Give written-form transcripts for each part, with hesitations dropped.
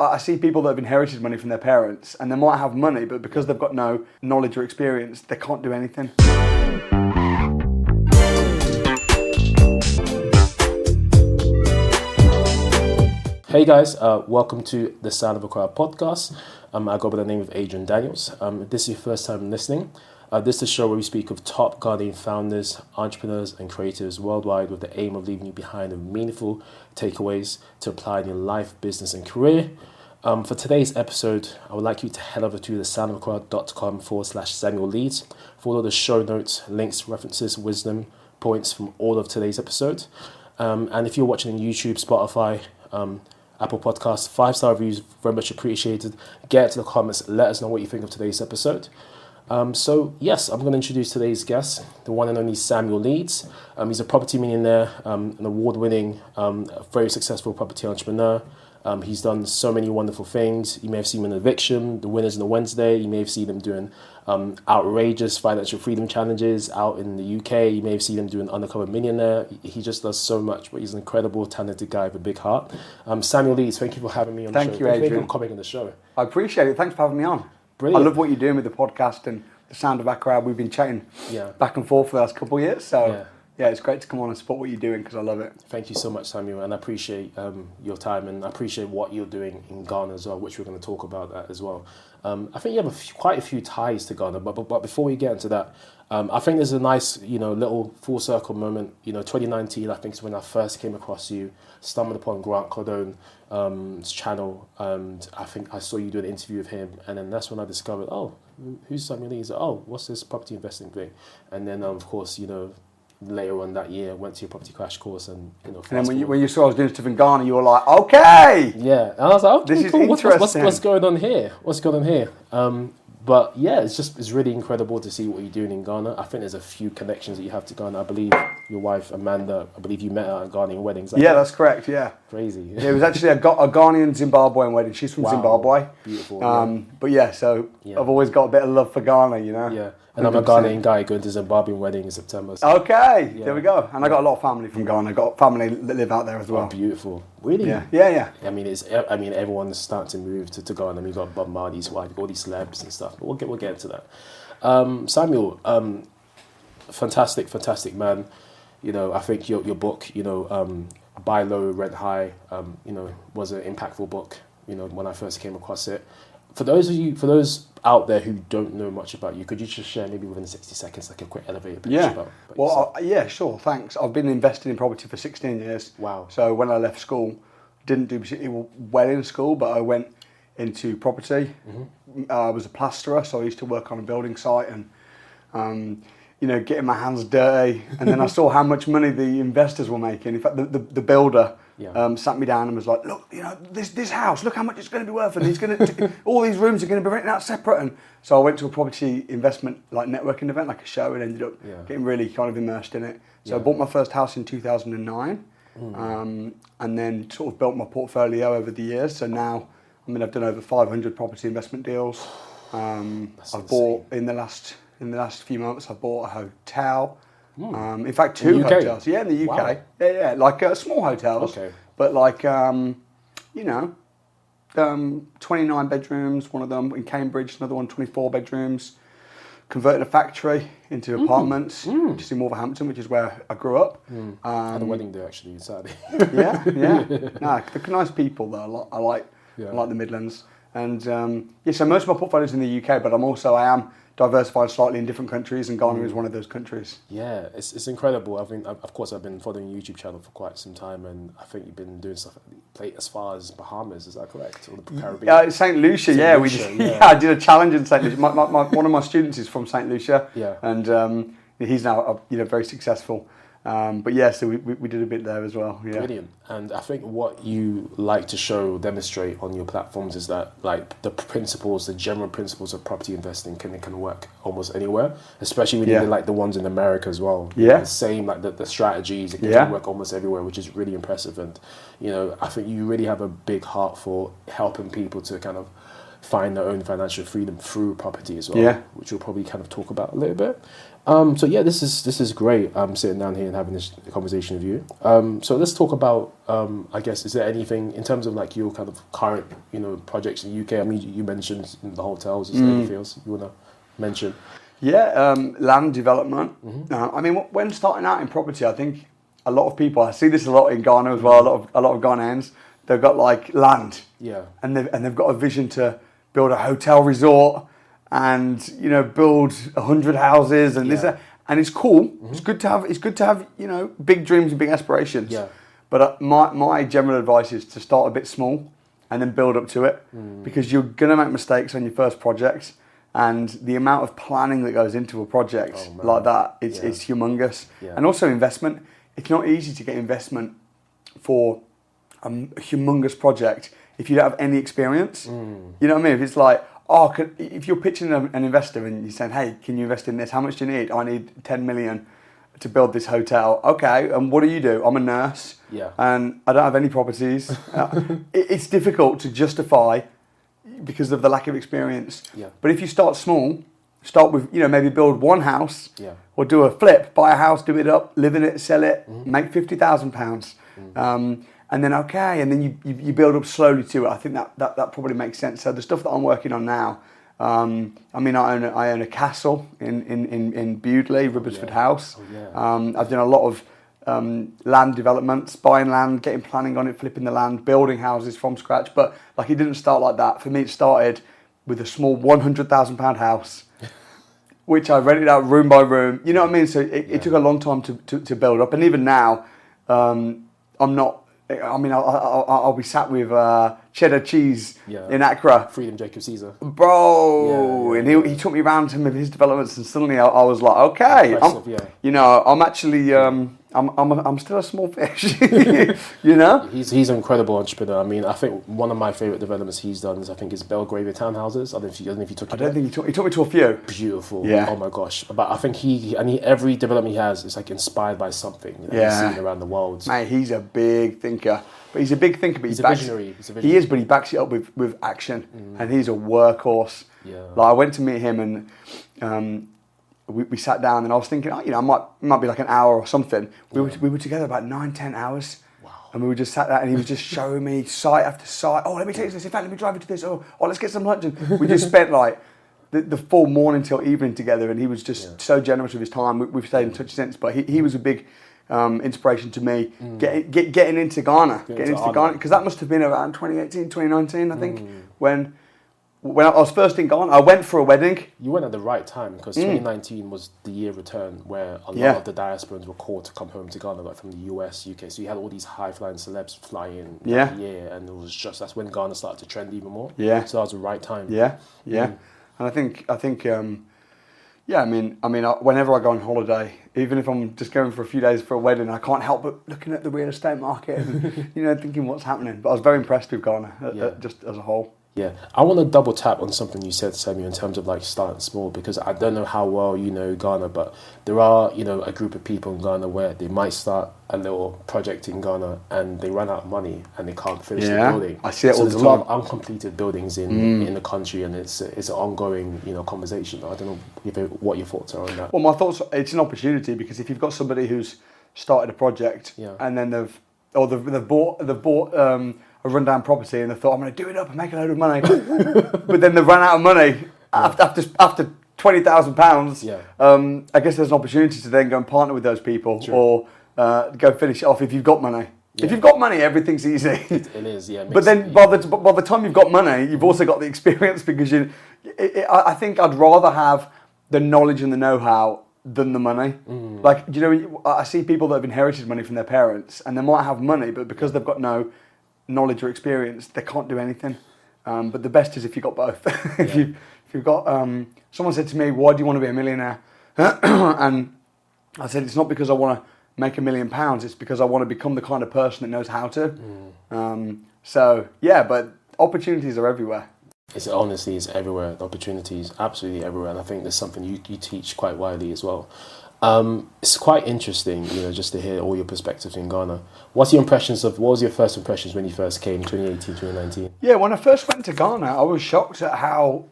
I see people that have inherited money from their parents and they might have money, but because they've got no knowledge or experience, they can't do anything. Hey guys, welcome to the Sound of Accra Podcast. I go by the name of Adrian Daniels. If this is your first time listening, this is a show where we speak of top Ghanaian founders, entrepreneurs and creatives worldwide with the aim of leaving you behind with meaningful takeaways to apply in your life, business and career. For today's episode, I would like you to head over to thesoundofaccra.com/Samuel Leeds for all of the show notes, links, references, wisdom points from all of today's episode. And if you're watching on YouTube, Spotify, Apple Podcasts, 5-star reviews, very much appreciated. Get to the comments, let us know what you think of today's episode. So yes, I'm going to introduce today's guest, the one and only Samuel Leeds. He's a property millionaire, an award-winning, very successful property entrepreneur. He's done so many wonderful things. You may have seen him in Eviction, The Winners on a Wednesday. You may have seen him doing outrageous financial freedom challenges out in the UK. You may have seen him doing Undercover Millionaire. He just does so much, but he's an incredible, talented guy with a big heart. Samuel Leeds, thank you for having me on the show. Thank you, Adrian. Thank you for coming on the show. I appreciate it. Thanks for having me on. Brilliant. I love what you're doing with the podcast and the Sound of Accra. We've been chatting back and forth for the last couple of years. So yeah, it's great to come on and support what you're doing because I love it. Thank you so much, Samuel, and I appreciate your time and I appreciate what you're doing in Ghana as well, which we're going to talk about that as well. I think you have quite a few ties to Ghana, but before we get into that, I think there's a nice, little full circle moment. 2019, I think is when I first came across you, stumbled upon Grant Cardone's channel, and I think I saw you do an interview with him, and then that's when I discovered, who's Samuel Leeds? What's this property investing thing? And then, of course, later on that year, went to your property crash course, and And then when you saw I was doing stuff in Ghana, you were like, okay, yeah. And I was like, okay, this is cool. interesting. What's going on here? But yeah, it's really incredible to see what you're doing in Ghana. I think there's a few connections that you have to Ghana. I believe your wife Amanda, I believe you met her at Ghanaian weddings. That's correct. Yeah, crazy. It was actually a Ghanaian Zimbabwean wedding. She's from Zimbabwe. Beautiful. But I've always got a bit of love for Ghana, Yeah. And I'm a Ghanaian guy going to Zimbabwean wedding in September. So. Okay, there we go. And I got a lot of family from Ghana. I got family that live out there as well. Beautiful. Really? Yeah. I mean, everyone's starting to move to Ghana. I mean, you've got Bob Marley's wife, all these celebs and stuff. But we'll get into that. Samuel, fantastic man. I think your book, Buy Low, Rent High, was an impactful book. When I first came across it. For those out there who don't know much about you, could you just share maybe within 60 seconds like a quick elevator pitch about yourself? Sure, thanks. I've been investing in property for 16 years. Wow. So when I left school, didn't do particularly well in school, but I went into property. Mm-hmm. I was a plasterer, so I used to work on a building site and, getting my hands dirty. And then I saw how much money the investors were making. In fact, the builder sat me down and was like, look, this house, look how much it's going to be worth, and he's going to all these rooms are going to be rented out separate. And so I went to a property investment networking event, like a show, and ended up getting really kind of immersed in it. So I bought my first house in 2009, and then sort of built my portfolio over the years. So now, I've done over 500 property investment deals. I've bought in the last few months. I bought a hotel. In fact, 2 hotels. Yeah, in the UK. Wow. Yeah, like small hotels. Okay. But 29 bedrooms, one of them in Cambridge, another one 24 bedrooms. Converted a factory into apartments, just in Wolverhampton, which is where I grew up. I had a wedding there actually, sadly. Yeah. No, they're nice people though. I like the Midlands. And so most of my portfolio's in the UK, but I am diversified slightly in different countries, and Ghana is one of those countries. Yeah, it's incredible. I've been following your YouTube channel for quite some time, and I think you've been doing stuff as far as Bahamas. Is that correct? Or the Caribbean? Yeah, St. Lucia. I did a challenge in St. Lucia. One of my students is from St. Lucia. Yeah, and he's now very successful. So we did a bit there as well. Yeah. Brilliant. And I think what you like to demonstrate on your platforms is that the general principles of property investing can work almost anywhere, especially when you like the ones in America as well. Yeah. The same the strategies can work almost everywhere, which is really impressive. And I think you really have a big heart for helping people to kind of find their own financial freedom through property as well, Yeah. which we'll probably kind of talk about a little bit. So yeah, this is great. Sitting down here and having this conversation with you. So let's talk about. I guess, is there anything in terms of like your kind of current, projects in the UK? I mean, you mentioned the hotels. Is there anything else you want to mention? Yeah, land development. I mean, when starting out in property, I think a lot of people. I see this a lot in Ghana as well. A lot of Ghanaians. They've got like land. Yeah. And they've got a vision to build a hotel resort. And build 100 houses and this, and it's cool. It's good to have big dreams and big aspirations. Yeah. But my general advice is to start a bit small, and then build up to it, because you're gonna make mistakes on your first project, and the amount of planning that goes into a project like that it's humongous. Yeah. And also investment. It's not easy to get investment for a humongous project if you don't have any experience. You know what I mean? If it's like, if you're pitching an investor and you're saying, hey, can you invest in this? How much do you need? I need 10 million to build this hotel. Okay, and what do? I'm a nurse. Yeah. And I don't have any properties. It's difficult to justify because of the lack of experience. Yeah. But if you start small, start with, maybe build one house, or do a flip, buy a house, do it up, live in it, sell it, make £50,000. And then and then you build up slowly to it. I think that probably makes sense. So the stuff that I'm working on now, I own a castle in Bewdley, Ribbersford House. I've done a lot of land developments, buying land, getting planning on it, flipping the land, building houses from scratch. But like, it didn't start like that. For me, it started with a small £100,000 house, which I rented out room by room. You know what I mean? So it took a long time to build up. And even now, I'm not. I mean, I'll be sat with cheddar cheese in Accra. Freedom Jacob Caesar. Bro! And he took me around some of his developments, and suddenly I was like, okay, I'm actually, I'm still a small fish, He's an incredible entrepreneur. I mean, I think one of my favourite developments he's done is, I think, his Belgravia townhouses. I don't know if you took it. I don't think he took me to a few. Beautiful. Yeah. Oh my gosh. But I think every development he has is like inspired by something that he's seen around the world. Mate, he's a big thinker. But he's a big thinker, but he's a visionary. He is, but he backs it up with action. And he's a workhorse. Yeah. Like, I went to meet him, and we sat down, and I was thinking, it might be like an hour or something. We were together about 9-10 hours. Wow. And we were just sat there, and he was just showing me site after site. Oh, let me take you to this. In fact, let me drive you to this. Oh, let's get some lunch. And we just spent like the full morning till evening together, and he was just so generous with his time. We've stayed in touch since, but he was a big inspiration to me getting into Ghana, because that must have been around 2018, 2019, I think, when I was first in Ghana. I went for a wedding. You went at the right time, because 2019 was the year of return where a lot of the diasporans were called to come home to Ghana, like from the US, UK. So you had all these high-flying celebs fly in that year, and it was that's when Ghana started to trend even more. Yeah. So that was the right time. Yeah. And I think. I mean, whenever I go on holiday, even if I'm just going for a few days for a wedding, I can't help but looking at the real estate market and, thinking what's happening. But I was very impressed with Ghana, just as a whole. Yeah, I want to double tap on something you said, Samuel, in terms of like starting small, because I don't know how well you know Ghana, but there are, a group of people in Ghana where they might start a little project in Ghana and they run out of money and they can't finish the building. I see it all the time. There's a lot of uncompleted buildings in the country, and it's an ongoing, conversation. I don't know what your thoughts are on that. Well, my thoughts, it's an opportunity, because if you've got somebody who's started a project and then they've bought a rundown property and they thought, I'm going to do it up and make a load of money, but then they've run out of money after £20,000. I guess there's an opportunity to then go and partner with those people or go finish it off if you've got money. Yeah. If you've got money, everything's easy. It is, yeah. But then by the time you've got money, you've also got the experience, because I think I'd rather have the knowledge and the know-how than the money. Like, I see people that have inherited money from their parents, and they might have money, but because they've got no knowledge or experience, they can't do anything. But the best is if you've got both. If you've got, someone said to me, why do you want to be a millionaire? And I said, it's not because I want to make £1 million, it's because I want to become the kind of person that knows how to. But opportunities are everywhere. It's honestly, it's everywhere. The opportunities, absolutely everywhere. And I think there's something you teach quite widely as well. It's quite interesting, just to hear all your perspectives in Ghana. What was your first impressions when you first came, 2018, 2019? Yeah, when I first went to Ghana, I was shocked at how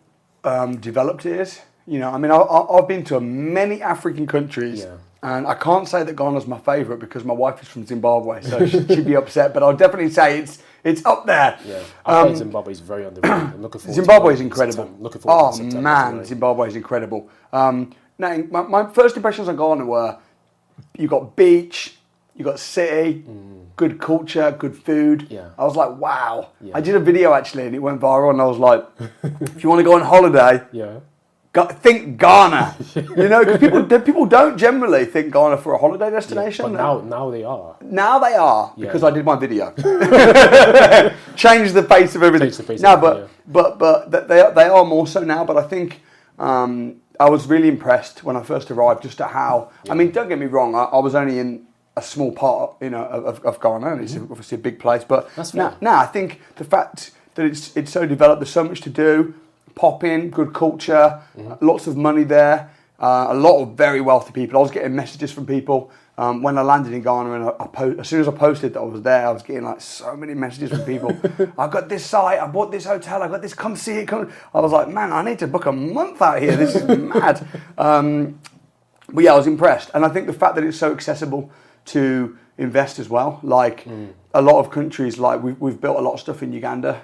developed it is. I've been to many African countries, and I can't say that Ghana's my favourite because my wife is from Zimbabwe, so she'd be upset. But I'll definitely say it's up there. Yeah, I think Zimbabwe is very underrated. I'm looking forward. Zimbabwe is incredible. Looking forward to September. Man, Zimbabwe is incredible. Now, my first impressions on Ghana were, you got beach, you got city, good culture, good food. Yeah. I was like, wow. Yeah. I did a video actually, and it went viral, and I was like, if you want to go on holiday, think Ghana. Because people don't generally think Ghana for a holiday destination. But now they are. Now they are, because I did my video. Changed the face of everything. But they are more so now. But I think I was really impressed when I first arrived, just at how. I mean, don't get me wrong. I was only in a small part, of Ghana, and it's obviously a big place. But now I think the fact that it's so developed, there's so much to do. Pop in, good culture, lots of money there, a lot of very wealthy people. I was getting messages from people when I landed in Ghana, and as soon as I posted that I was there, I was getting like so many messages from people. I got this site, I bought this hotel, I got this, come see it. I was like, man, I need to book a month out here. This is mad. But yeah, I was impressed, and I think the fact that it's so accessible to invest as well. Like a lot of countries, like we've built a lot of stuff in Uganda.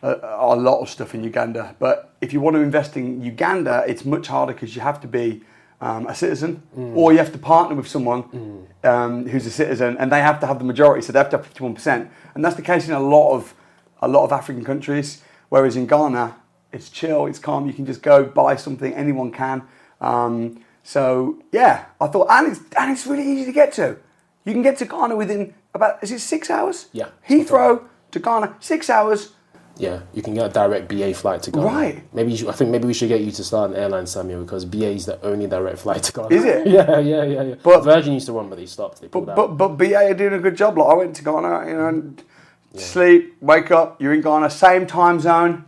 A lot of stuff in Uganda, but if you want to invest in Uganda, it's much harder because you have to be a citizen, or you have to partner with someone who's a citizen, and they have to have the majority, so they have to have 51%, and that's the case in a lot of African countries. Whereas in Ghana, it's chill, it's calm, you can just go buy something, anyone can. So yeah, I thought, and it's really easy to get to. You can get to Ghana within about 6 hours? Yeah. Heathrow to Ghana, 6 hours. Yeah, you can get a direct BA flight to Ghana. Right. I think maybe we should get you to start an airline, Samuel, because BA is the only direct flight to Ghana. Is it? Yeah. But Virgin used to run, but they stopped. They pulled out. But BA are doing a good job. Like I went to Ghana, sleep, wake up, you're in Ghana, same time zone.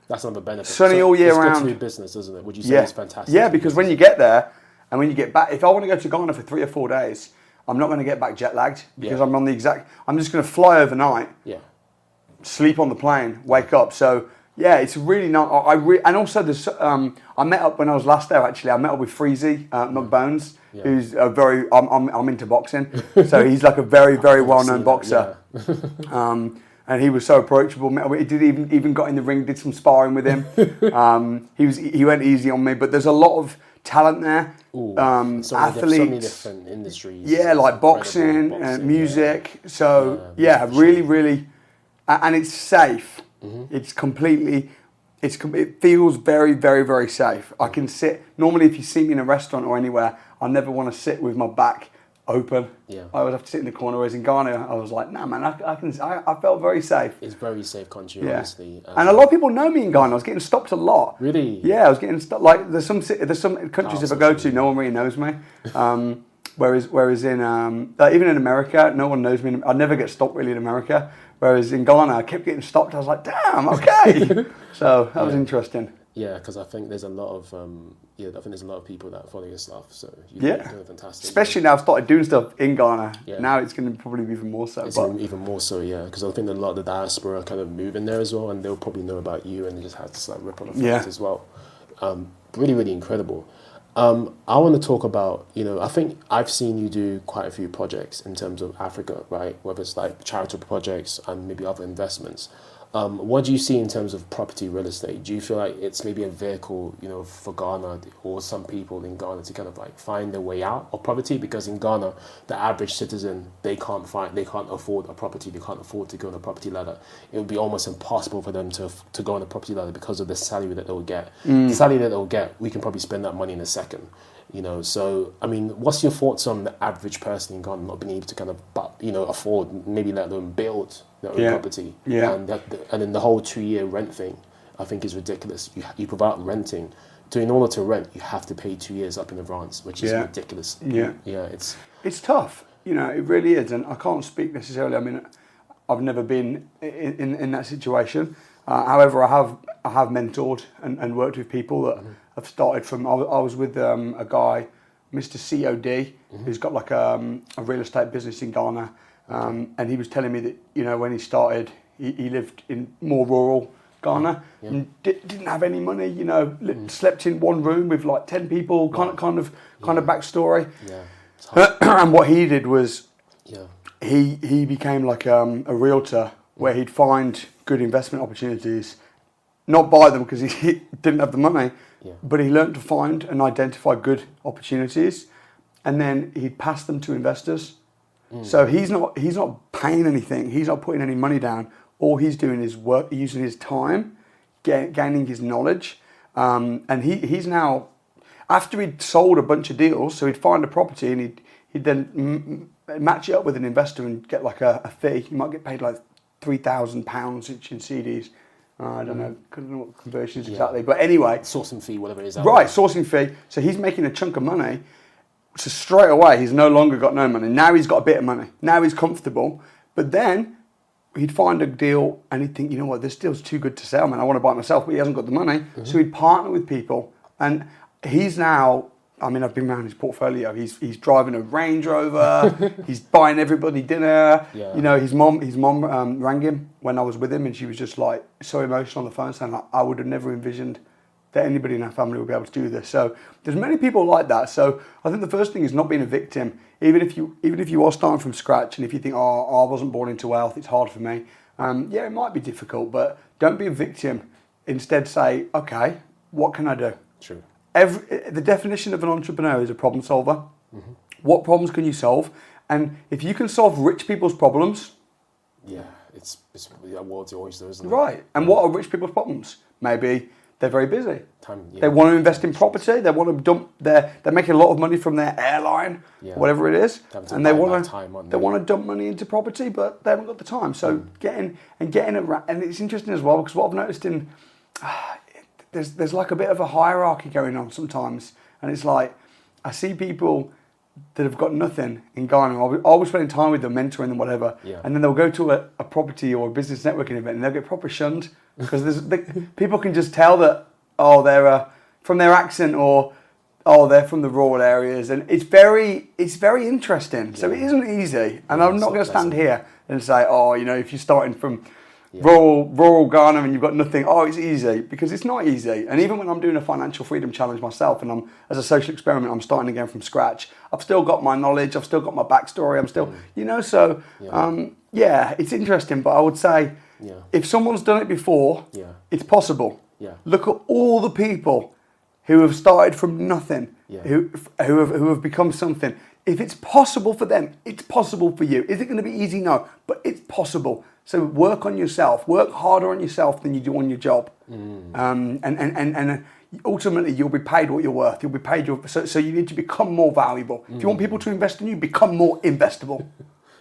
That's another benefit. Sunny all year round. It's good to do business, isn't it? Would you say it's fantastic? Yeah, because when you get there and when you get back, if I want to go to Ghana for 3 or 4 days, I'm not going to get back jet lagged because I'm just going to fly overnight. Yeah. Sleep on the plane, wake up. So yeah, it's really not. And also there's. I met up when I was last there. Actually, I met up with Freezy McBones, who's a very. I'm into boxing, so he's like a very well-known boxer. And he was so approachable. He did even got in the ring, did some sparring with him. He went easy on me, but there's a lot of talent there. Athletes, so many different industries. Yeah, like boxing, music. So really. And it's safe. It's completely. It feels very, very, very safe. I can sit. Normally, if you see me in a restaurant or anywhere, I never want to sit with my back open. Yeah. I would have to sit in the corner. Whereas in Ghana, I was like, nah, man, I felt very safe. It's very safe country, honestly. And a lot of people know me in Ghana. I was getting stopped a lot. Really? Yeah, I was getting stopped. Like there's some countries if I go to, no one really knows me. Whereas in even in America, no one knows me. I never get stopped really in America. Whereas in Ghana, I kept getting stopped. I was like, damn, okay. So that was interesting. Yeah, because I think there's a lot of people that follow your stuff. So you're doing fantastic. Especially now I've started doing stuff in Ghana. Yeah. Now it's going to probably be even more so. Even more so, yeah. Because I think a lot of the diaspora kind of move in there as well, and they'll probably know about you, and they just have this like ripple effect as well. Really, really incredible. I want to talk about, I think I've seen you do quite a few projects in terms of Africa, right? Whether it's like charitable projects and maybe other investments. What do you see in terms of property real estate? Do you feel like it's maybe a vehicle, for Ghana or some people in Ghana to kind of like find their way out of poverty? Because in Ghana, the average citizen, they can't afford a property. They can't afford to go on a property ladder. It would be almost impossible for them to go on a property ladder because of the salary that they'll get. The salary that they'll get, we can probably spend that money in a second. So I mean, what's your thoughts on the average person in Ghana not being able to kind of, afford, maybe let alone build their own property? Yeah. And then the whole 2-year rent thing, I think is ridiculous. You provide renting. In order to rent, you have to pay 2 years up in advance, which is ridiculous. Yeah. Yeah. It's tough. It really is, and I can't speak necessarily. I mean, I've never been in that situation. However, I have mentored and worked with people that have started from. I was with a guy Mr. COD, who's got like a real estate business in Ghana. And he was telling me that, you know, when he started, he lived in more rural Ghana and didn't have any money, you know, slept in one room with like 10 people, kind of backstory. Yeah. And what he did was he became like a realtor where he'd find good investment opportunities, not buy them because he didn't have the money, but he learned to find and identify good opportunities, and then he'd pass them to investors. So he's not paying anything. He's not putting any money down. All he's doing is work, using his time, gaining his knowledge. And he's now, after he'd sold a bunch of deals, so he'd find a property and he'd then match it up with an investor and get like a fee. He might get paid like £3,000 each in CDs. I don't know what conversions exactly, but anyway. Sourcing fee, whatever it is. Right, sourcing fee. So he's making a chunk of money. So straight away, he's no longer got no money. Now he's got a bit of money. Now he's comfortable. But then he'd find a deal and he'd think, you know what, this deal's too good to sell, man. I want to buy it myself, but he hasn't got the money. So he'd partner with people. And he's now, I mean, I've been around his portfolio. He's driving a Range Rover. He's buying everybody dinner. Yeah. You know, his mom rang him when I was with him, and she was just like so emotional on the phone, saying, like, I would have never envisioned that anybody in our family would be able to do this. So there's many people like that. So I think the first thing is not being a victim. Even if you are starting from scratch, and if you think, oh, I wasn't born into wealth, it's hard for me. Yeah, it might be difficult, but don't be a victim. Instead, say, okay, what can I do? True. The definition of an entrepreneur is a problem solver. What problems can you solve? And if you can solve rich people's problems, it's the world's oyster, isn't it? Right. And what are rich people's problems? Maybe they're very busy. They want to invest in property. They want to dump. They're making a lot of money from their airline, whatever it is, and they want to dump money into property, but they haven't got the time. So getting around, and it's interesting as well because what I've noticed in there's like a bit of a hierarchy going on sometimes, and it's like I see people that have got nothing in Ghana. I'll be spending time with them, mentoring them, whatever, and then they'll go to a property or a business networking event and they'll get proper shunned because people can just tell that they're from their accent or they're from the rural areas, and it's very interesting. So it isn't easy, and I'm not going to stand here and say, if you're starting from rural Ghana and you've got nothing, it's easy, because it's not easy. And even when I'm doing a financial freedom challenge myself, and I'm as a social experiment, I'm starting again from scratch. I've still got my knowledge, I've still got my backstory, I'm still, it's interesting. But I would say, if someone's done it before, it's possible. Look at all the people who have started from nothing, who have become something. If it's possible for them, it's possible for you. Is it going to be easy? No, but it's possible. So work on yourself. Work harder on yourself than you do on your job, and ultimately you'll be paid what you're worth. You'll be paid so you need to become more valuable. If you want people to invest in you, become more investable.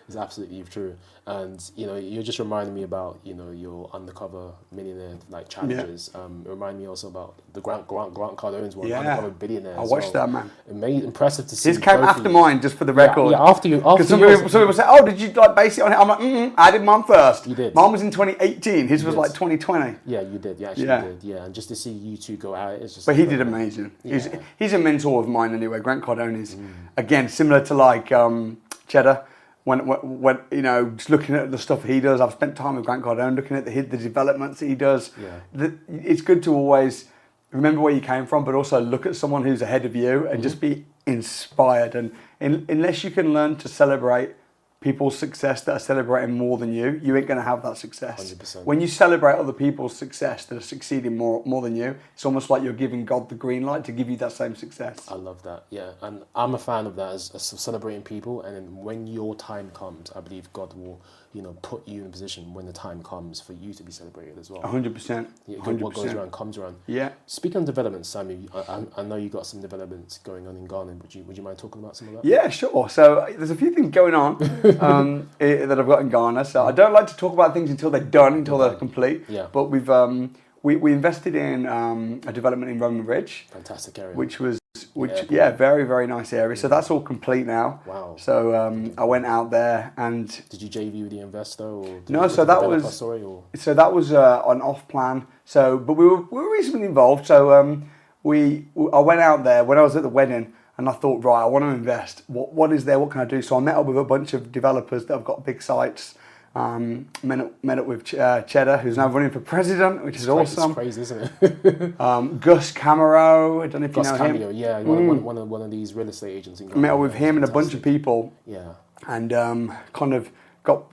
It's absolutely true. And you're just reminding me about your undercover millionaire challenges. It reminded me also about the Grant Cardone's one, undercover billionaire. I watched that, man. Impressive to see. His came after mine, just for the record. Yeah, after you. Because some people say, "Oh, did you base it on it?" I'm like, I did mine first. You did. Mine was in 2018. His was like 2020. Yeah, you did. You actually did. Yeah, and just to see you two go out, it's just. But he did amazing. Yeah. He's a mentor of mine anyway. Grant Cardone is again similar to Cheddar. When just looking at the stuff he does, I've spent time with Grant Cardone looking at the developments that he does. It's good to always remember where you came from, but also look at someone who's ahead of you and just be inspired. And unless you can learn to celebrate people's success that are celebrating more than you ain't going to have that success. 100%. When you celebrate other people's success that are succeeding more than you, it's almost like you're giving God the green light to give you that same success. I love that, yeah. And I'm a fan of that as celebrating people. And then when your time comes, I believe God will, put you in a position when the time comes for you to be celebrated as well. 100%. What goes around comes around. Yeah. Speaking of development, Sammy, I know you got some developments going on in Ghana. Would you mind talking about some of that? Yeah, sure. So there's a few things going on that I've got in Ghana. So I don't like to talk about things until they're done, until they're complete. Yeah. But we've we invested in a development in Roman Ridge. Fantastic area. Very, very nice area. So that's all complete now. Wow. So I went out there and. Did you JV with the investor or? No, so that was an off plan. So, but we were reasonably involved. So I went out there when I was at the wedding. And I thought, right, I want to invest. What is there? What can I do? So I met up with a bunch of developers that have got big sites. Met up with Cheddar, who's now running for president, which is awesome. It's crazy, isn't it? Gus Camero, I don't know if you know him. Camero, yeah, one of these real estate agents in Ghana. Met up with him and a bunch of people. Yeah. And kind of got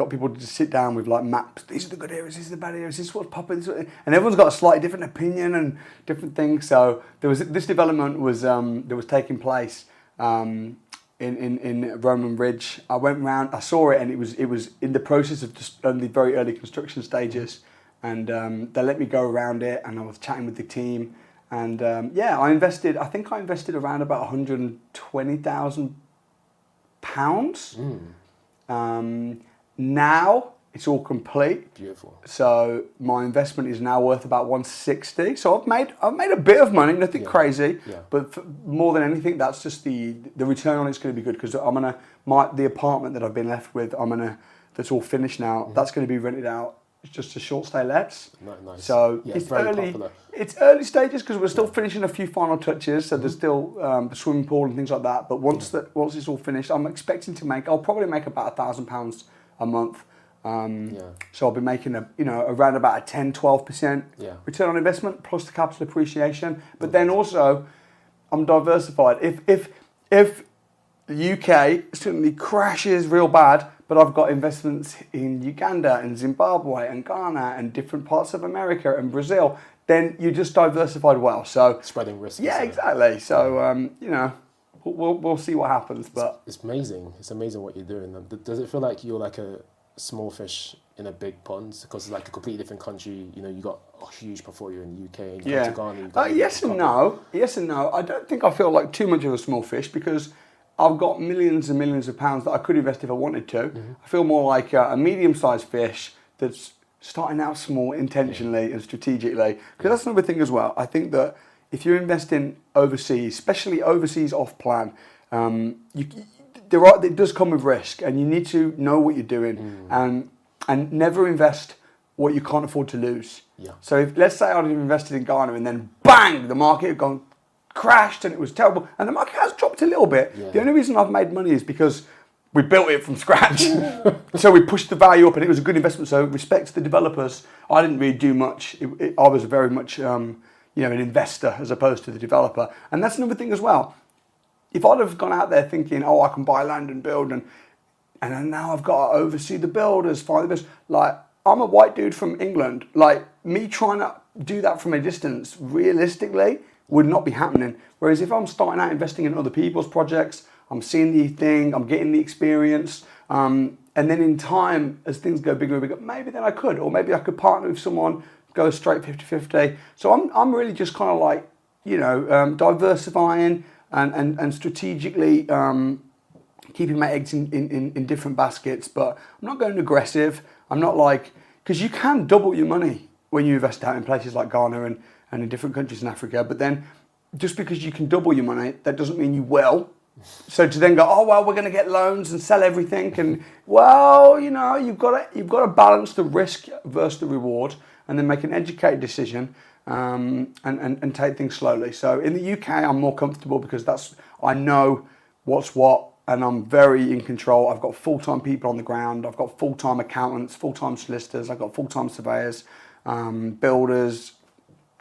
people to just sit down with like maps. These are the good areas. These are the bad areas. This is what's popping. And everyone's got a slightly different opinion and different things. So there was this development was that was taking place in Roman Ridge. I went round. I saw it, and it was in the process of just only very early construction stages. And they let me go around it, and I was chatting with the team. And I invested. I think I invested around about £120,000. Now it's all complete. Beautiful. So my investment is now worth about 160. So I've made a bit of money, nothing crazy. Yeah. But more than anything, that's just the return on it's going to be good because the apartment that I've been left with, that's all finished now. That's going to be rented out. It's just a short stay lets. Nice. So yeah, it's very early. popular. It's early stages because we're still finishing a few final touches. So there's still the swimming pool and things like that. But once it's all finished, I'm expecting to I'll probably make about £1,000 a month. So I'll be making around about a 10-12% return on investment plus the capital appreciation. But then also, I'm diversified. If the UK suddenly crashes real bad, but I've got investments in Uganda and Zimbabwe and Ghana and different parts of America and Brazil, then you're just diversified well. So spreading risk. Yeah, exactly. So we'll see what happens. But it's amazing. It's amazing what you're doing. Does it feel like you're like a small fish in a big pond? Because it's like a completely different country. You got a huge portfolio in the UK. And you go to Ghana. Yes and no. Yes and no. I don't think I feel like too much of a small fish because I've got millions and millions of pounds that I could invest if I wanted to. Mm-hmm. I feel more like a medium-sized fish that's starting out small intentionally and strategically. Because that's another thing as well. I think that if you're investing overseas, especially overseas off-plan, it does come with risk, and you need to know what you're doing and never invest what you can't afford to lose. Yeah. So let's say I'd have invested in Ghana and then bang, the market had crashed and it was terrible, and the market has dropped a little bit. Yeah. The only reason I've made money is because we built it from scratch. So we pushed the value up and it was a good investment. So respect to the developers. I didn't really do much. I was very much an investor as opposed to the developer. And that's another thing as well. If I'd have gone out there thinking, I can buy land and build and now I've got to oversee the builders, find the best. Like, I'm a white dude from England. Like, me trying to do that from a distance, realistically, would not be happening. Whereas if I'm starting out investing in other people's projects, I'm seeing the thing, I'm getting the experience, and then in time, as things go bigger and bigger, maybe then I could, or maybe I could partner with someone, go straight 50-50. So I'm really just kind of like, diversifying and strategically keeping my eggs in different baskets, but I'm not going aggressive. I'm not like, because you can double your money when you invest out in places like Ghana and in different countries in Africa, but then just because you can double your money, that doesn't mean you will. So to then go, we're going to get loans and sell everything, and you've got to balance the risk versus the reward, and then make an educated decision and take things slowly. So in the UK, I'm more comfortable because I know what's what, and I'm very in control. I've got full-time people on the ground. I've got full-time accountants, full-time solicitors. I've got full-time surveyors, builders.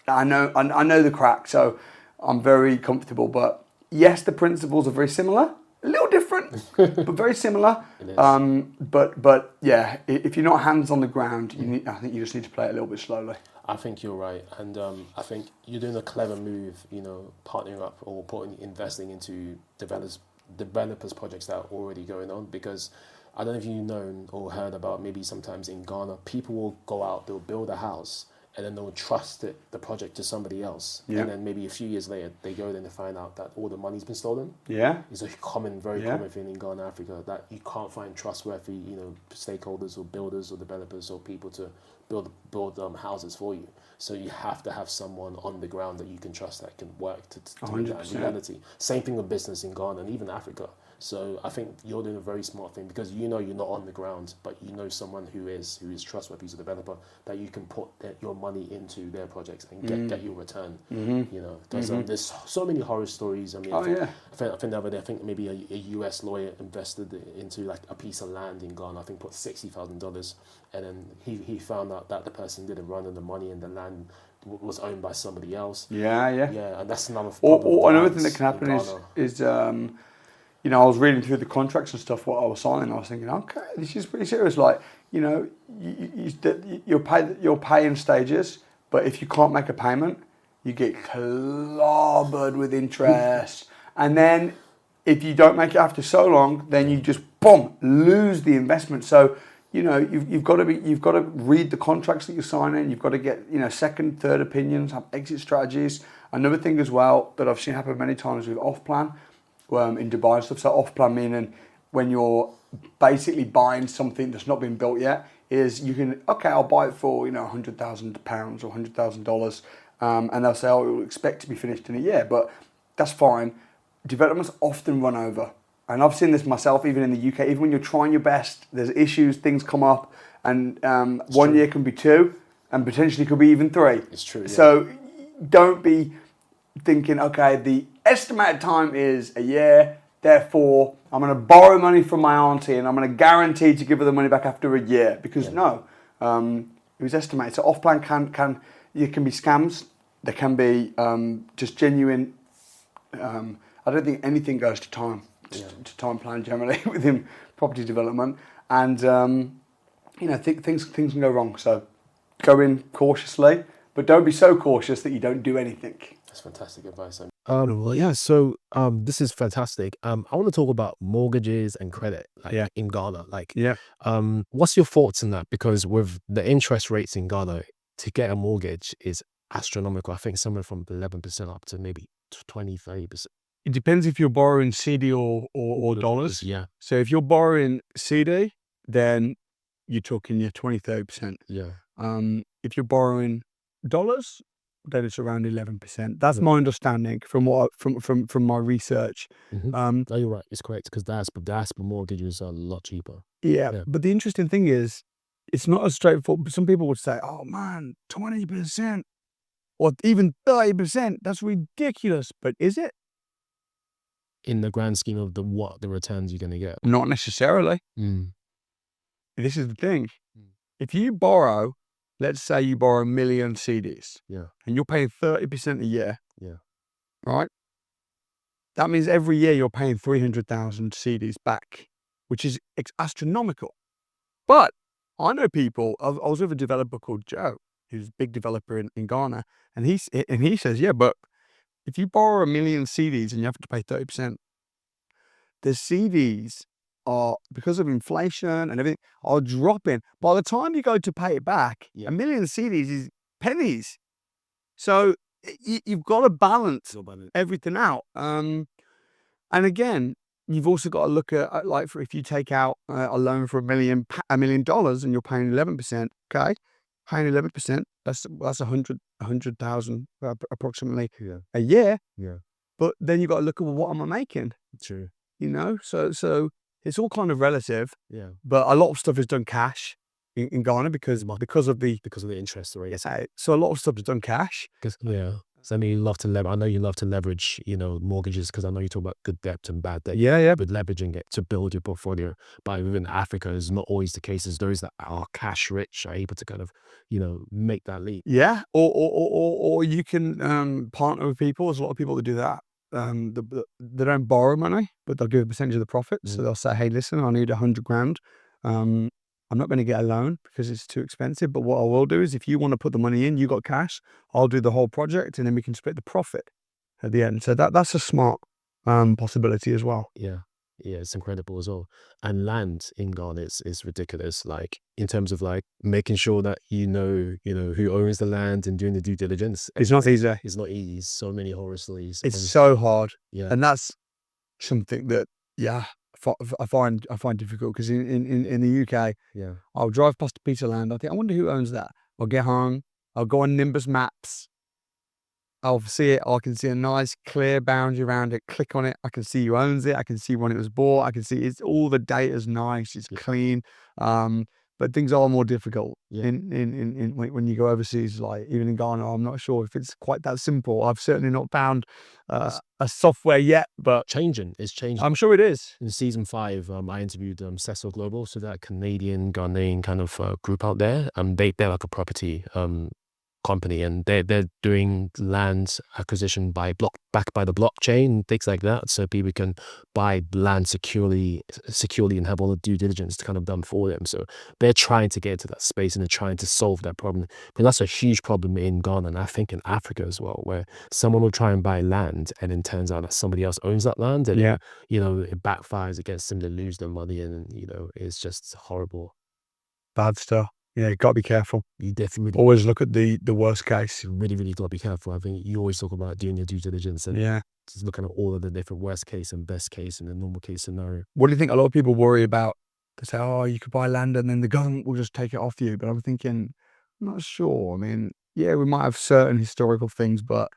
I know the crack, so I'm very comfortable. But yes, the principles are very similar, a little different, but very similar. It is. But yeah, if you're not hands on the ground, I think you just need to play it a little bit slowly. I think you're right, and I think you're doing a clever move. Partnering up or investing into developers projects that are already going on. Because I don't know if you've known or heard about, maybe sometimes in Ghana, people will go out, they'll build a house, and then they'll trust the project to somebody else. Yeah. And then maybe a few years later, they go then to find out that all the money's been stolen. Yeah. It's a common thing in Ghana, Africa, that you can't find trustworthy, stakeholders or builders or developers or people to build houses for you. So you have to have someone on the ground that you can trust that can work to make that a reality. Same thing with business in Ghana and even Africa. So I think you're doing a very smart thing because you know you're not on the ground, but you know someone who is trustworthy, who's a developer, that you can put your money into their projects and get your return. You know, because there's so many horror stories. I mean, I think the other day, I think maybe a US lawyer invested into like a piece of land in Ghana. I think put $60,000, and then he found out that the person didn't run on the money and the land was owned by somebody else. Yeah, and that's another problem. Or another thing that can happen is you know, I was reading through the contracts and stuff what I was signing. I was thinking, okay, this is pretty serious. Like, you know, you'll pay in stages, but if you can't make a payment, you get clobbered with interest. And then if you don't make it after so long, then you just boom lose the investment. So, you know, you've got to read the contracts that you're signing. You've got to get, you know, second, third opinions, have exit strategies. Another thing as well that I've seen happen many times with off-plan in Dubai and stuff. So off-plan meaning when you're basically buying something that's not been built yet, is you can, okay, I'll buy it for, you know, £100,000 or $100,000, and they'll say, oh, it will expect to be finished in a year, but that's fine. Developments often run over. And I've seen this myself, even in the UK. Even when you're trying your best, there's issues, things come up, and one year can be 2, and potentially could be even 3. It's true. Yeah. So don't be thinking, okay, the estimated time is a year, therefore I'm going to borrow money from my auntie and I'm going to guarantee to give her the money back after a year. Because no, it was estimated. So off-plan can be scams. There can be just genuine. I don't think anything goes to time. To time plan generally within property development, and you know, things can go wrong. So go in cautiously, but don't be so cautious that you don't do anything. That's fantastic advice. Well, yeah. So this is fantastic. I want to talk about mortgages and credit, like in Ghana. Like, what's your thoughts on that? Because with the interest rates in Ghana, to get a mortgage is astronomical. I think somewhere from 11% up to maybe 20-30%. It depends if you're borrowing CD or dollars. Yeah. So if you're borrowing CD, then you're talking 20-30%. Yeah. If you're borrowing dollars, then it's around 11%. That's my understanding from what from my research. No, you're right. It's correct because diaspora mortgages are a lot cheaper. Yeah. But the interesting thing is, it's not as straightforward. Some people would say, "Oh man, 20% or even 30%. That's ridiculous." But is it? In the grand scheme of the returns you're going to get? Not necessarily. This is the thing. If you borrow, let's say you borrow 1 million CDs, and you're paying 30% a year, right? That means every year you're paying 300,000 CDs back, which is astronomical. But I know people. I was with a developer called Joe, who's a big developer in Ghana, and he says, yeah, but if you borrow 1 million CDs and you have to pay 30%, the CDs are, because of inflation and everything, are dropping. By the time you go to pay it back, 1 million CDs is pennies. So you've got to balance everything out. And again, you've also got to look at, like, for if you take out a loan for $1 million and you're paying 11%, okay? Paying 11%, that's 100,000 approximately a year. Yeah. But then you've got to look at, well, what am I making? True. You know, so it's all kind of relative. Yeah. But a lot of stuff is done cash in Ghana because of the interest rate. Yes, so a lot of stuff is done cash. So I mean, you love to leverage. I know you love to leverage, you know, mortgages, because I know you talk about good debt and bad debt. Yeah. But leveraging it to build your portfolio. But within Africa, is not always the case. As those that are cash rich are able to kind of, you know, make that leap. Yeah, or you can partner with people. There's a lot of people that do that. They don't borrow money, but they'll give a percentage of the profits. So they'll say, hey, listen, I need 100 grand. I'm not going to get a loan because it's too expensive. But what I will do is, if you want to put the money in, you got cash, I'll do the whole project, and then we can split the profit at the end. So that's a smart possibility as well. Yeah, it's incredible as well. And land in Ghana is ridiculous. Like, in terms of like making sure that you know who owns the land and doing the due diligence. It's not easy. It's not easy. So many horror stories. It's so hard. Yeah, and that's something that I find difficult, because in the UK, I'll drive past a piece of land. I think, I wonder who owns that. I'll get home. I'll go on Nimbus Maps. I'll see it. I can see a nice clear boundary around it. Click on it. I can see who owns it. I can see when it was bought. I can see it's all the data's nice. It's clean. But things are more difficult in when you go overseas, like even in Ghana. I'm not sure if it's quite that simple. I've certainly not found a software yet, but It's changing. I'm sure it is. In season 5, I interviewed SESO Global, so that Canadian Ghanaian kind of group out there. They're like a property company, and they're doing land acquisition backed by the blockchain and things like that, so people can buy land securely and have all the due diligence kind of done for them. So they're trying to get into that space, and they're trying to solve that problem. But that's a huge problem in Ghana, and I think in Africa as well, where someone will try and buy land, and then turns out that somebody else owns that land, and it backfires against them. They lose their money, and it's just horrible. Bad stuff. Yeah, you got to be careful. You definitely always look at the worst case. You really, really got to be careful. I think you always talk about doing your due diligence and just looking at all of the different worst case and best case and the normal case scenario. What do you think a lot of people worry about? They say, oh, you could buy land and then the government will just take it off you. But I'm thinking, I'm not sure. I mean, yeah, we might have certain historical things, but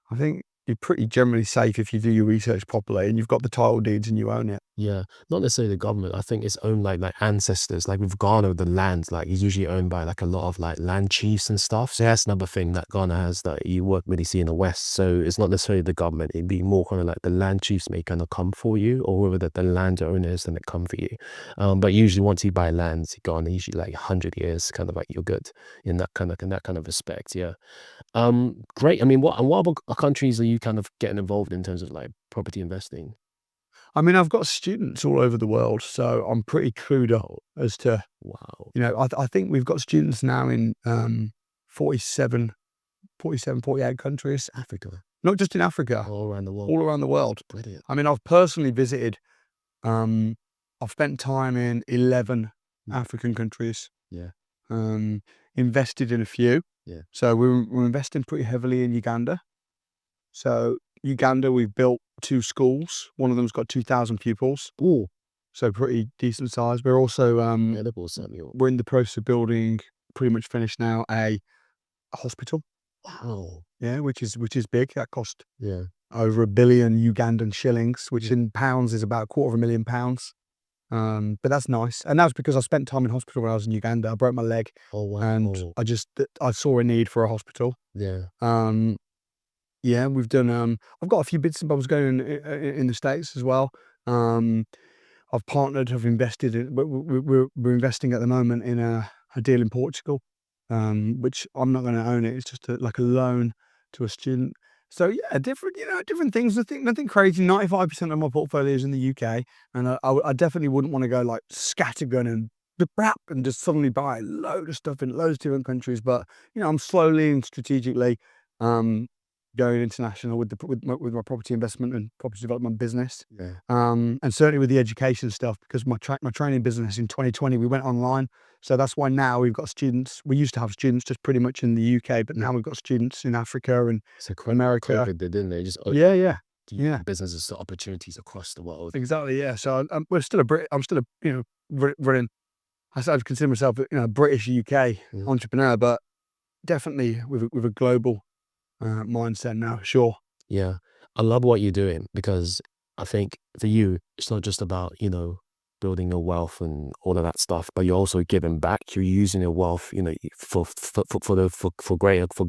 I think you're pretty generally safe if you do your research properly and you've got the title deeds and you own it. Yeah, not necessarily the government. I think it's owned like ancestors. Like with Ghana, the land is usually owned by like a lot of like land chiefs and stuff. So that's another thing that Ghana has that you won't really see in the West. So it's not necessarily the government. It'd be more kind of like the land chiefs may kind of come for you, or whether that the landowners then that come for you. But usually once you buy land, Ghana usually like 100 years, kind of like you're good in that kind of respect. Yeah. Great. I mean, what other countries are you kind of getting involved in terms of like property investing? I mean, I've got students all over the world, so I'm pretty clued up as to, wow. I think we've got students now in 47, 48 countries. Africa. Not just in Africa. All around the world. All around the world. Brilliant. I mean, I've personally visited, I've spent time in 11 African countries. Yeah. Invested in a few. Yeah. So we're investing pretty heavily in Uganda. So Uganda, we've built 2 schools. One of them's got 2,000 pupils. Ooh. So pretty decent size. We're also incredible, Samuel. We're in the process of building, pretty much finished now, a hospital. Wow. Yeah, which is big. That cost over £1 billion Ugandan shillings, which in pounds is about £250,000. But that's nice, and that's because I spent time in hospital when I was in Uganda. I broke my leg. Oh wow. And I saw a need for a hospital. Yeah. Yeah, we've done. I've got a few bits and bobs going in the States as well. I've partnered. I've invested in. We're investing at the moment in a deal in Portugal, which I'm not going to own it. It's just like a loan to a student. So yeah, different things. Nothing crazy. 95% of my portfolio is in the UK, and I definitely wouldn't want to go like scattergun and just suddenly buy a load of stuff in loads of different countries. But I'm slowly and strategically going international with my property investment and property development business. Yeah. And certainly with the education stuff, because my training business in 2020 we went online. So that's why now we've got students. We used to have students just pretty much in the UK, but now we've got students in Africa and America. COVID, didn't they? Just businesses to opportunities across the world. Exactly. Yeah. So I'm still running. I'd consider myself a British UK entrepreneur, but definitely with a global mindset now. Sure. Yeah, I love what you're doing, because I think for you it's not just about building your wealth and all of that stuff, but you're also giving back. You're using your wealth for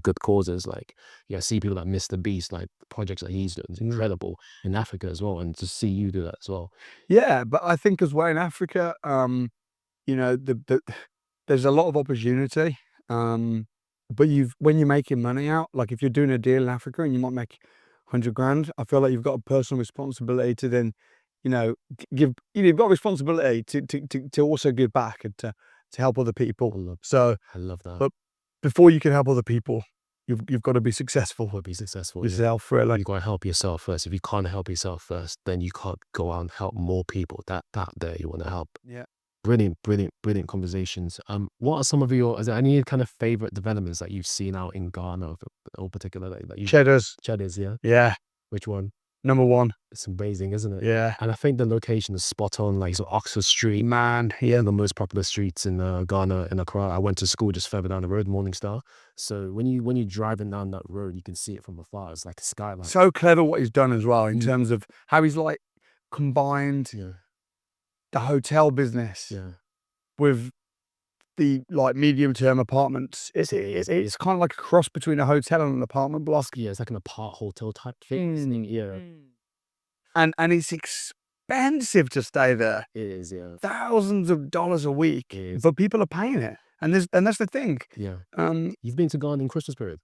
good causes. Like I see people like Mr. Beast, like the projects that he's doing is incredible in Africa as well, and to see you do that as well. Yeah, but I think as well in Africa, there's a lot of opportunity. But when you're making money out, like if you're doing a deal in Africa and you might make 100 grand, I feel like you've got a personal responsibility to then, you've got a responsibility to also give back and to help other people. I love that. But before you can help other people, you've got to be successful. Yourself, really. You've got to help yourself first. If you can't help yourself first, then you can't go out and help more people that day you want to help. Yeah. Brilliant conversations. What are some of is there any kind of favorite developments that you've seen out in Ghana, or particular that you? Cheddars. Cheddars, yeah. Yeah. Which one? Number one. It's amazing, isn't it? Yeah. And I think the location is spot on. Like, so Oxford Street, Man, yeah, the most popular streets in Ghana, in Accra. I went to school just further down the road, Morningstar. So when you're driving down that road, you can see it from afar. It's like a skyline. so clever what he's done as well in terms of how he's like combined the hotel business with the like medium term apartments. It's kind of like a cross between a hotel and an apartment block. Yeah, it's like an apart hotel type thing. Yeah. And it's expensive to stay there. It is, yeah. Thousands of dollars a week, but people are paying it. And that's the thing. Yeah. You've been to Ghana in Christmas period?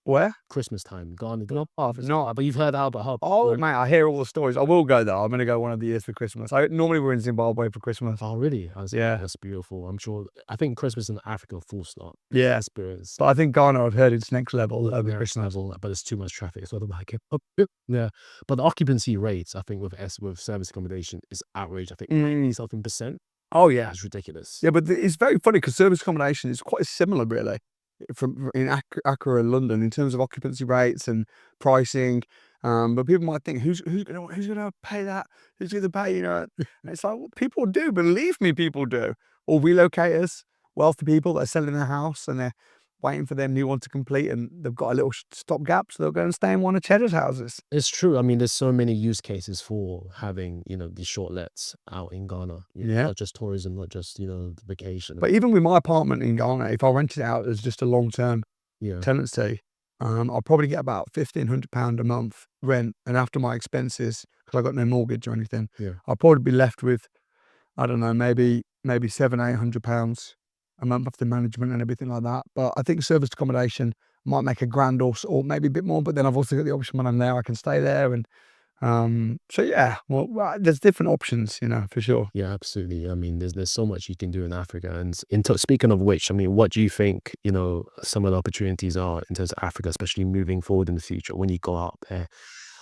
Where? Christmas time, Ghana. Not. But you've heard Albert Hub. Oh, mate, I hear all the stories. I will go though. I'm going to go one of the years for Christmas. Normally we're in Zimbabwe for Christmas. Oh, really? Yeah. That's beautiful. I'm sure. I think Christmas in Africa, full stop. Yeah. Experience. But I think Ghana, I've heard it's next level over Next Christmas. level, but it's too much traffic. So I don't like it. Yeah. But the occupancy rates, I think, with service accommodation is outrageous. I think 90-something%. Oh, yeah. It's ridiculous. Yeah, but it's very funny because service accommodation is quite similar, really, in Accra and London in terms of occupancy rates and pricing. But people might think, who's gonna pay that? Who's gonna pay? And it's like, well, people do. Believe me, people do. Or relocators, wealthy people that are selling their house and they're waiting for their new one to complete, and they've got a little stopgap, so they'll go and stay in one of Cheddar's houses. It's true. I mean, there's so many use cases for having, these short lets out in Ghana. Not just tourism, not just, vacation. But even with my apartment in Ghana, if I rented it out as just a long-term tenancy, I'll probably get about £1,500 a month rent, and after my expenses, because I got no mortgage or anything, I'll probably be left with, I don't know, maybe £700-800 a month after management and everything like that. But I think service accommodation might make £1,000 or maybe a bit more. But then I've also got the option when I'm there, I can stay there. And so yeah, well, there's different options, for sure. Yeah, absolutely. I mean, there's so much you can do in Africa. And speaking of which, I mean, what do you think, some of the opportunities are in terms of Africa, especially moving forward in the future when you go out there?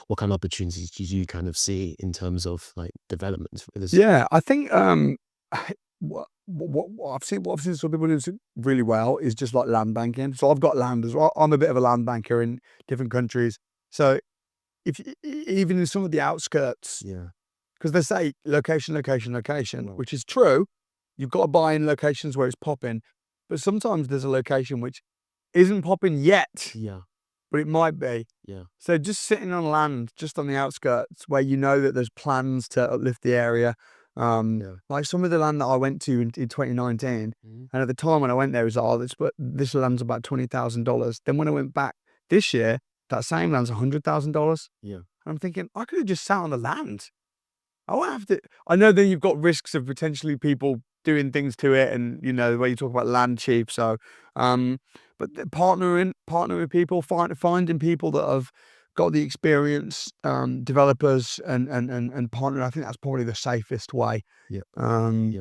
What kind of opportunities do you kind of see in terms of like development? Yeah, I think what I've seen some people do really well is just like land banking. So I've got land as well. I'm a bit of a land banker in different countries. So even in some of the outskirts, because they say location, which is true. You've got to buy in locations where it's popping, but sometimes there's a location which isn't popping yet. But it might be. So just sitting on land, just on the outskirts, where that there's plans to uplift the area. Like some of the land that I went to in 2019, and at the time when I went there, it was this land's about $20,000. Then when I went back this year, that same land's $100,000. And I'm thinking, I could have just sat on the land. I won't have to. I know then you've got risks of potentially people doing things to it, and the way you talk about land cheap. So, but partnering with people, finding people that have got the experience, developers and partnering. I think that's probably the safest way. And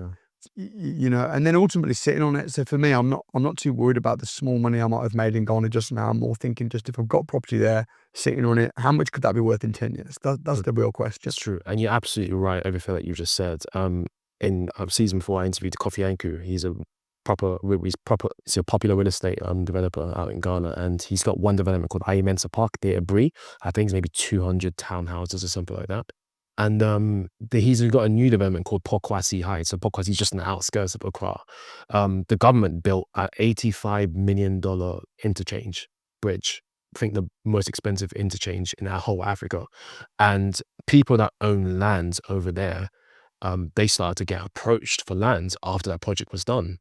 then ultimately sitting on it. So for me, I'm not too worried about the small money I might have made in Ghana just now. I'm more thinking just if I've got property there, sitting on it, how much could that be worth in 10 years? That's the real question. That's true. And you're absolutely right, everything that you just said. In season 4, I interviewed Kofi Anku. He's a popular real estate developer out in Ghana, and he's got one development called Mensa Park there at Bree. I think it's maybe 200 townhouses or something like that. And he's got a new development called Pokwasi Heights. So Pokwasi is just on the outskirts of Accra. The government built an $85 million interchange bridge. I think the most expensive interchange in our whole Africa. And people that own lands over there, they started to get approached for lands after that project was done.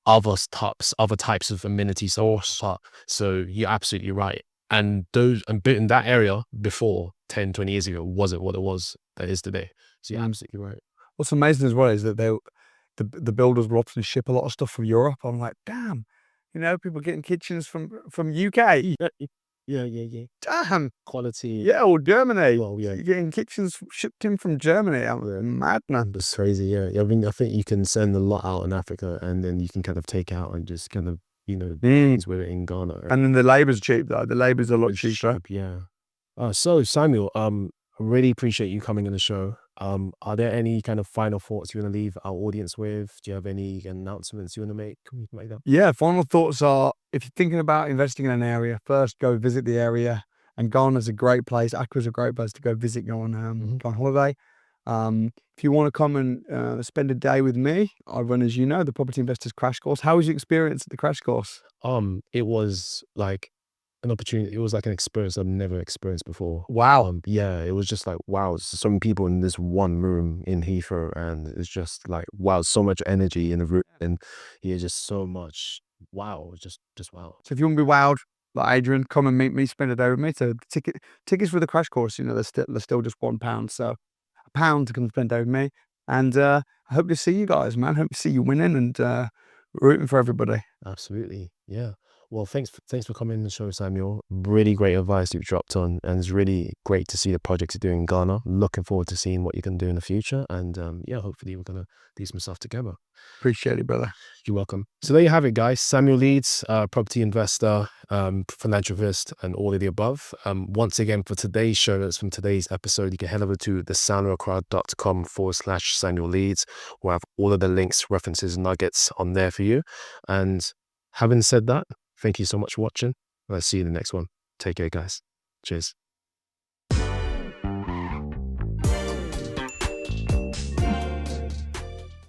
Other types of amenities. So you're absolutely right. And in that area before 10, 20 years ago wasn't what it was that is today. So you're absolutely right. What's amazing as well is that the builders will often ship a lot of stuff from Europe. I'm like, damn, people getting kitchens from UK. Yeah. Damn. Quality. Yeah, or Germany. Well, yeah. You're getting kitchens shipped in from Germany. I'm mad, man. That's crazy, yeah. I mean, I think you can send a lot out in Africa, and then you can kind of take out and just kind of, things with it in Ghana. Right? And then the labour's cheap, though. The labour's a lot cheaper. Cheap, yeah. So, Samuel, I really appreciate you coming on the show. Are there any kind of final thoughts you want to leave our audience with? Do you have any announcements you want to make? Can we make that? Yeah, final thoughts are, if you're thinking about investing in an area, first go visit the area, And Ghana's a great place. Accra's a great place to go visit, go on holiday. If you want to come and spend a day with me, I run, as you know, the Property Investors Crash Course. How was your experience at the crash course? It was like an opportunity. It was like an experience I've never experienced before. Wow. Yeah, it was just like, wow, so many people in this one room in Heathrow, and it's just like, wow, so much energy in the room, and just so much. Wow, it was just wow. So if you want to be wowed, like Adrian, come and meet me, spend a day with me. So tickets for the crash course, they're still just £1. So £1 to come spend a day with me. And I hope to see you guys, man. Hope to see you winning and rooting for everybody. Absolutely, yeah. Well, thanks for coming on the show, Samuel. Really great advice you've dropped on, and it's really great to see the projects you're doing in Ghana. Looking forward to seeing what you can do in the future, and hopefully we're gonna do some stuff together. Appreciate it, brother. You're welcome. So there you have it, guys. Samuel Leeds, property investor, philanthropist, and all of the above. Once again, for today's show notes from today's episode, you can head over to thesoundofaccra.com/Samuel Leeds. We'll have all of the links, references, nuggets on there for you. And having said that, thank you so much for watching. I'll see you in the next one. Take care, guys. Cheers.